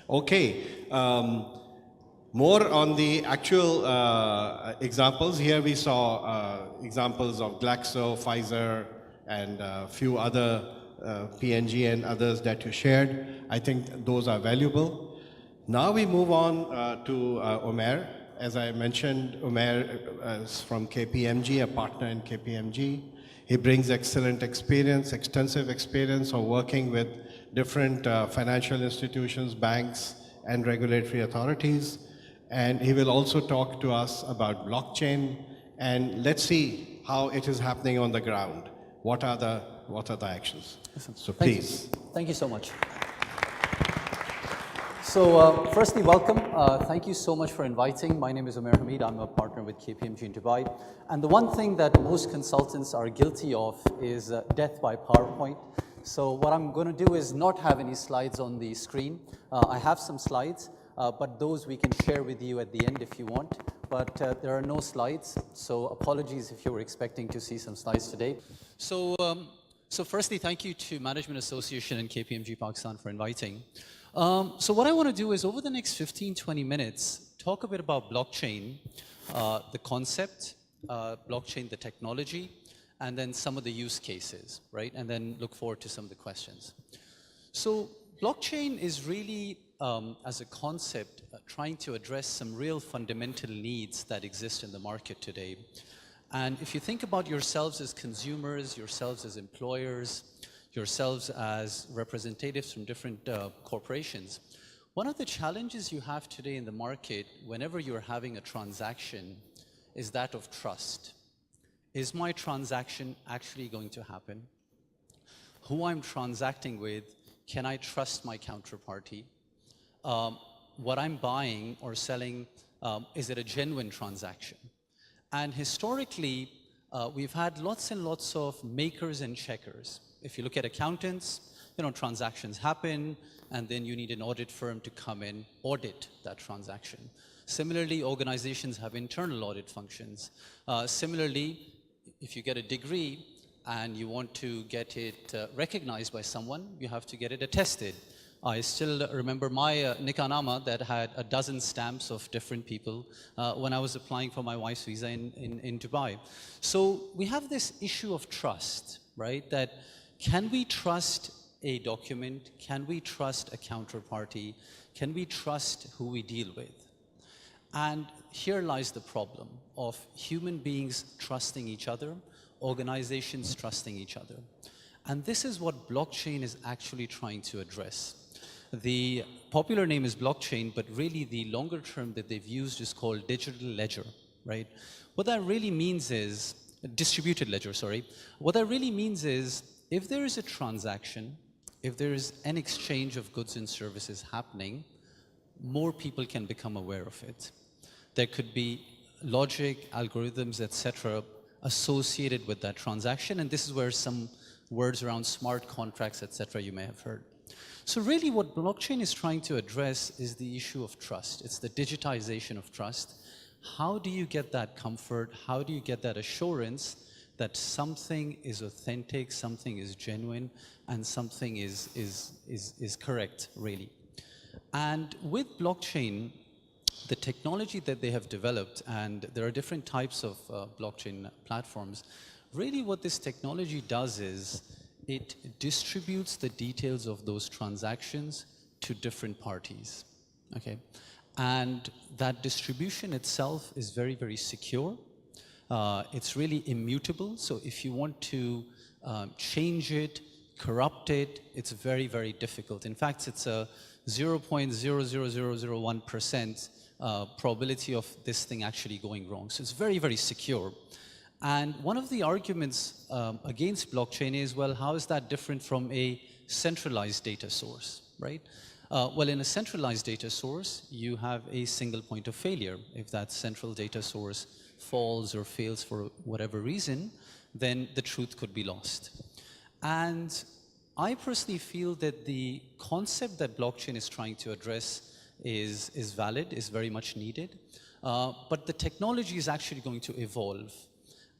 Okay, more on the actual examples. Here we saw examples of Glaxo, Pfizer, and a few other P&G and others that you shared. I think those are valuable. Now we move on to Umair. As I mentioned, Umair is from KPMG, a partner in KPMG. He brings excellent experience, extensive experience of working with different financial institutions, banks, and regulatory authorities. And he will also talk to us about blockchain, and let's see how it is happening on the ground. What are the actions? Awesome. So please. Thank you so much. So firstly, welcome. Thank you so much for inviting. My name is Umair Hameed. I'm a partner with KPMG in Dubai. And the one thing that most consultants are guilty of is death by PowerPoint. So what I'm going to do is not have any slides on the screen. I have some slides, but those we can share with you at the end if you want. But there are no slides, so apologies if you were expecting to see some slides today. So firstly, thank you to Management Association and KPMG Pakistan for inviting. So what I want to do is over the next 15, 20 minutes, talk a bit about blockchain, the concept, blockchain, the technology, and then some of the use cases, right? And then look forward to some of the questions. So blockchain is really, as a concept, trying to address some real fundamental needs that exist in the market today. And if you think about yourselves as consumers, yourselves as employers, yourselves as representatives from different corporations, one of the challenges you have today in the market whenever you're having a transaction is that of trust. Is my transaction actually going to happen? Who I'm transacting with, can I trust my counterparty? What I'm buying or selling, is it a genuine transaction? And historically, we've had lots and lots of makers and checkers. If you look at accountants, transactions happen, and then you need an audit firm to come in, audit that transaction. Similarly, organizations have internal audit functions. Similarly, if you get a degree and you want to get it recognized by someone, you have to get it attested. I still remember my Nikah that had a dozen stamps of different people when I was applying for my wife's visa in Dubai. So we have this issue of trust, right? That can we trust a document? Can we trust a counterparty? Can we trust who we deal with? And here lies the problem of human beings trusting each other, organizations trusting each other. And this is what blockchain is actually trying to address. The popular name is blockchain, but really the longer term that they've used is called digital ledger, right? What that really means is, distributed ledger, sorry. What that really means is, if there is a transaction, if there is an exchange of goods and services happening, more people can become aware of it. There could be logic, algorithms, etc., associated with that transaction, and this is where some words around smart contracts, etc., you may have heard. So really what blockchain is trying to address is the issue of trust. It's the digitization of trust. How do you get that comfort? How do you get that assurance that something is authentic, something is genuine, and something is correct, really? And with blockchain, the technology that they have developed, and there are different types of blockchain platforms, really what this technology does is it distributes the details of those transactions to different parties, okay? And that distribution itself is very, very secure. It's really immutable, so if you want to change it, corrupt it, it's very, very difficult. In fact, it's a 0.00001% probability of this thing actually going wrong. So it's very, very secure. And one of the arguments against blockchain is, well, how is that different from a centralized data source, right? Well, in a centralized data source, you have a single point of failure. If that central data source falls or fails for whatever reason, then the truth could be lost. And I personally feel that the concept that blockchain is trying to address is valid, is very much needed, but the technology is actually going to evolve.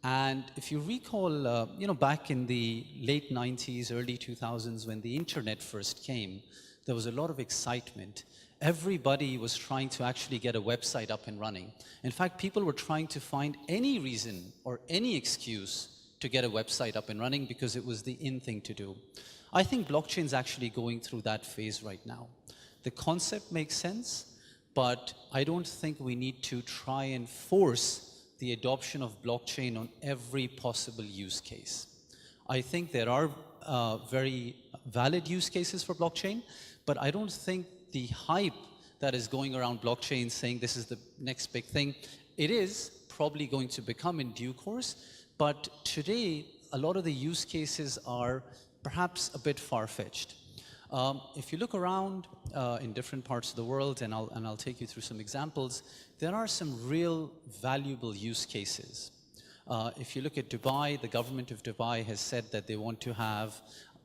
And if you recall, back in the late 90s, early 2000s, when the internet first came, there was a lot of excitement. everybody was trying to actually get a website up and running. In fact, people were trying to find any reason or any excuse to get a website up and running because it was the in thing to do. I think blockchain is actually going through that phase right now. The concept makes sense, but I don't think we need to try and force the adoption of blockchain on every possible use case. I think there are very valid use cases for blockchain, but I don't think the hype that is going around blockchain saying this is the next big thing, it is probably going to become in due course, but today a lot of the use cases are perhaps a bit far-fetched. If you look around in different parts of the world, and I'll take you through some examples, there are some real valuable use cases. If you look at Dubai, the government of Dubai has said that they want to have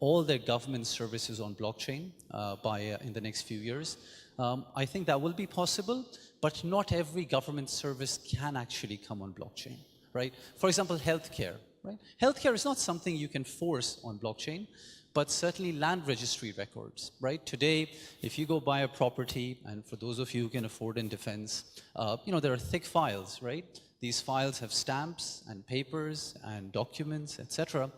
all their government services on blockchain in the next few years. I think that will be possible, but not every government service can actually come on blockchain, right? For example, healthcare, right? Healthcare is not something you can force on blockchain, but certainly land registry records, right? Today, if you go buy a property, and for those of you who can afford in defense, there are thick files, right? These files have stamps and papers and documents, etc.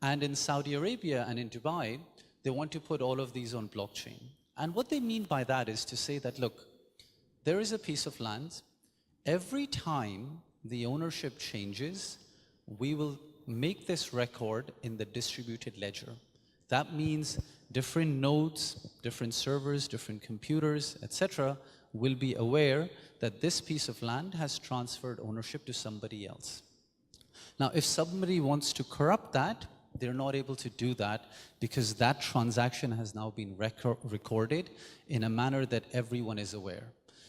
And in Saudi Arabia and in Dubai, they want to put all of these on blockchain. And what they mean by that is to say that, look, there is a piece of land. Every time the ownership changes, we will make this record in the distributed ledger. That means different nodes, different servers, different computers, etc., will be aware that this piece of land has transferred ownership to somebody else. Now, if somebody wants to corrupt that, they're not able to do that because that transaction has now been recorded in a manner that everyone is aware.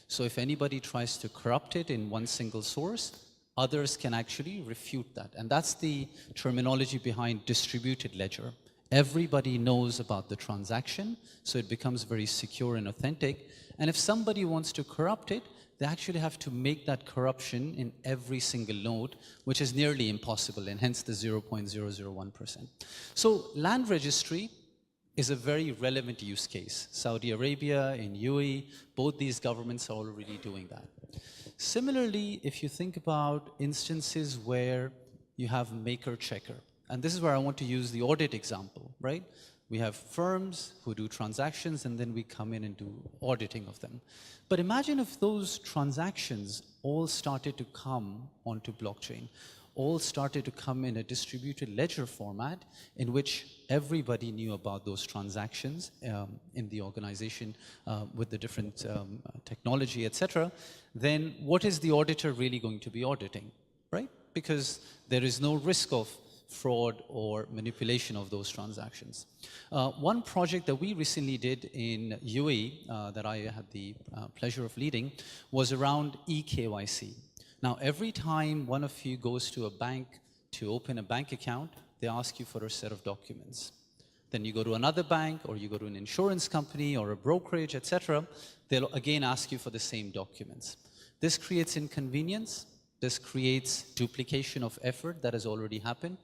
So if anybody tries to corrupt it in one single source, others can actually refute that. And that's the terminology behind distributed ledger. Everybody knows about the transaction, so it becomes very secure and authentic. And if somebody wants to corrupt it, they actually have to make that corruption in every single node, which is nearly impossible, and hence the 0.001%. So land registry is a very relevant use case. Saudi Arabia, in UAE, both these governments are already doing that. Similarly, if you think about instances where you have maker-checker, and this is where I want to use the audit example, right? We have firms who do transactions and then we come in and do auditing of them. But imagine if those transactions all started to come onto blockchain, all started to come in a distributed ledger format in which everybody knew about those transactions in the organization with the different technology, etc. Then what is the auditor really going to be auditing, right? Because there is no risk of fraud or manipulation of those transactions. One project that we recently did in UAE that I had the pleasure of leading was around eKYC. Now, every time one of you goes to a bank to open a bank account, they ask you for a set of documents. Then you go to another bank or you go to an insurance company or a brokerage, etc. They'll again ask you for the same documents. This creates inconvenience. This creates duplication of effort that has already happened,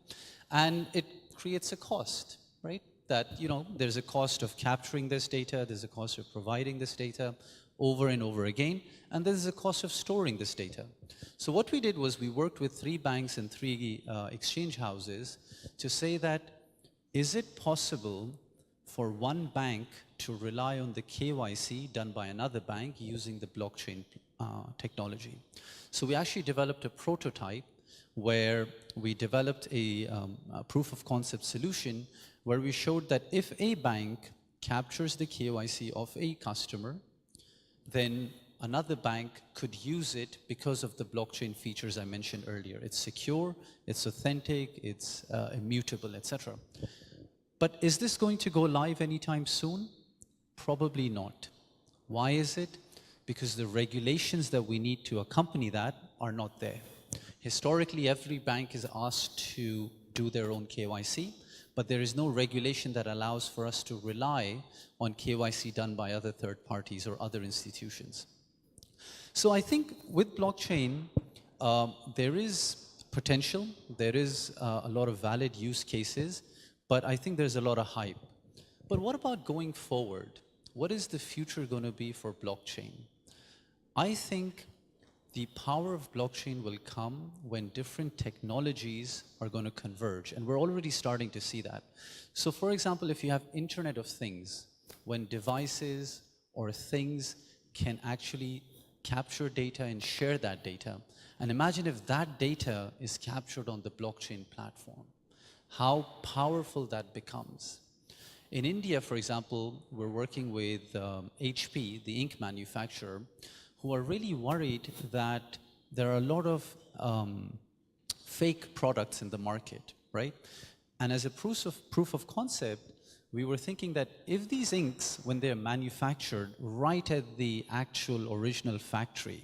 and it creates a cost, right? That, there's a cost of capturing this data, there's a cost of providing this data over and over again, and there's a cost of storing this data. So what we did was we worked with 3 banks and 3 exchange houses to say that, is it possible for one bank to rely on the KYC done by another bank using the blockchain technology? So we actually developed a prototype where we developed a proof of concept solution where we showed that if a bank captures the KYC of a customer, then another bank could use it because of the blockchain features I mentioned earlier. It's secure, it's authentic, it's immutable, etc. But is this going to go live anytime soon? Probably not. Why is it? Because the regulations that we need to accompany that are not there. Historically, every bank is asked to do their own KYC, but there is no regulation that allows for us to rely on KYC done by other third parties or other institutions. So I think with blockchain, there is potential, there is a lot of valid use cases, but I think there's a lot of hype. But what about going forward? what is the future going to be for blockchain? I think the power of blockchain will come when different technologies are going to converge, and we're already starting to see that. So for example, if you have Internet of Things, when devices or things can actually capture data and share that data, and imagine if that data is captured on the blockchain platform, how powerful that becomes. In India, for example, we're working with HP, the ink manufacturer, who are really worried that there are a lot of fake products in the market, right? And as a proof of concept, we were thinking that if these inks, when they're manufactured right at the actual original factory,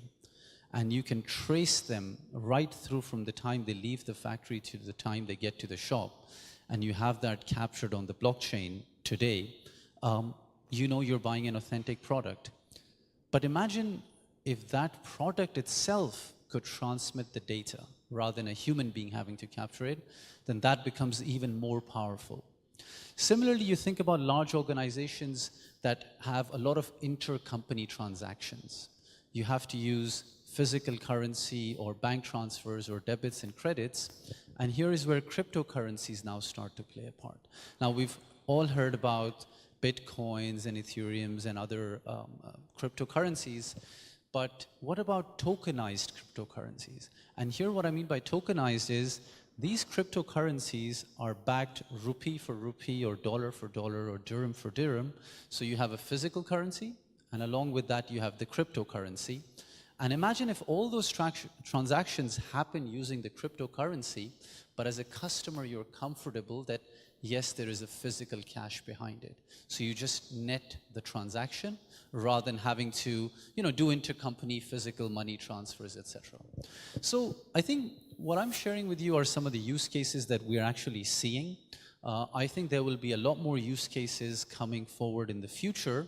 and you can trace them right through from the time they leave the factory to the time they get to the shop, and you have that captured on the blockchain today, you know you're buying an authentic product. But imagine if that product itself could transmit the data rather than a human being having to capture it, then that becomes even more powerful. Similarly, you think about large organizations that have a lot of intercompany transactions. You have to use physical currency or bank transfers or debits and credits, and here is where cryptocurrencies now start to play a part. Now, we've all heard about Bitcoins and Ethereums and other cryptocurrencies, but what about tokenized cryptocurrencies? And here what I mean by tokenized is these cryptocurrencies are backed rupee for rupee or dollar for dollar or dirham for dirham. So you have a physical currency, and along with that you have the cryptocurrency. And imagine if all those transactions happen using the cryptocurrency, but as a customer you're comfortable that yes, there is a physical cash behind it. So you just net the transaction rather than having to, do intercompany physical money transfers, etc. So I think what I'm sharing with you are some of the use cases that we're actually seeing. I think there will be a lot more use cases coming forward in the future,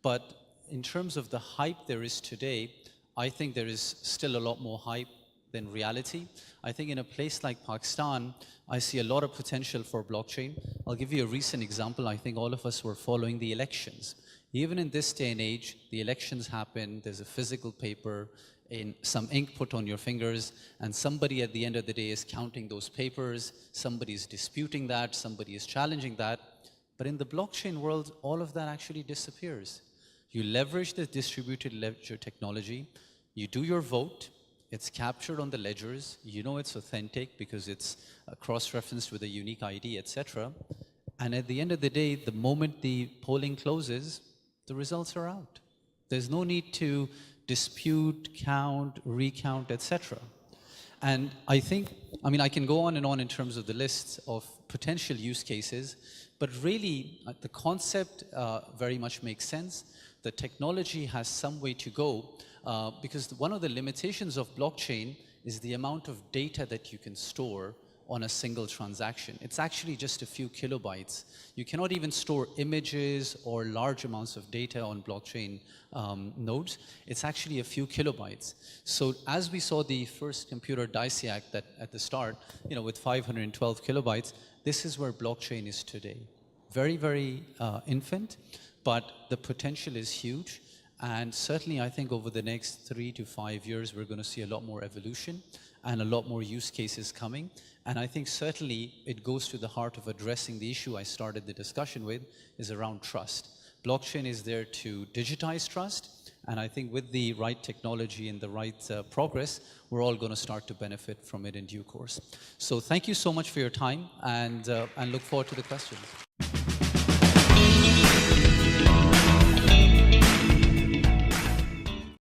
but in terms of the hype there is today, I think there is still a lot more hype than reality. I think in a place like Pakistan, I see a lot of potential for blockchain. I'll give you a recent example. I think all of us were following the elections. Even in this day and age, the elections happen, there's a physical paper, in some ink put on your fingers, and somebody at the end of the day is counting those papers, somebody is disputing that, somebody is challenging that. But in the blockchain world, all of that actually disappears. You leverage the distributed ledger technology, you do your vote, it's captured on the ledgers, you know it's authentic because it's cross-referenced with a unique ID, etc. And at the end of the day, the moment the polling closes, the results are out. There's no need to dispute, count, recount, etc. And I think, I can go on in terms of the list of potential use cases, but really the concept very much makes sense. The technology has some way to go because one of the limitations of blockchain is the amount of data that you can store on a single transaction. It's actually just a few kilobytes. You cannot even store images or large amounts of data on blockchain nodes. It's actually a few kilobytes. So as we saw the first computer DICIAC that at the start, with 512 kilobytes, this is where blockchain is today. Very, very infant, but the potential is huge. And certainly I think over the next 3 to 5 years, we're going to see a lot more evolution and a lot more use cases coming. And I think certainly it goes to the heart of addressing the issue I started the discussion with, is around trust. Blockchain is there to digitize trust, and I think with the right technology and the right progress, we're all going to start to benefit from it in due course. So thank you so much for your time, and look forward to the questions.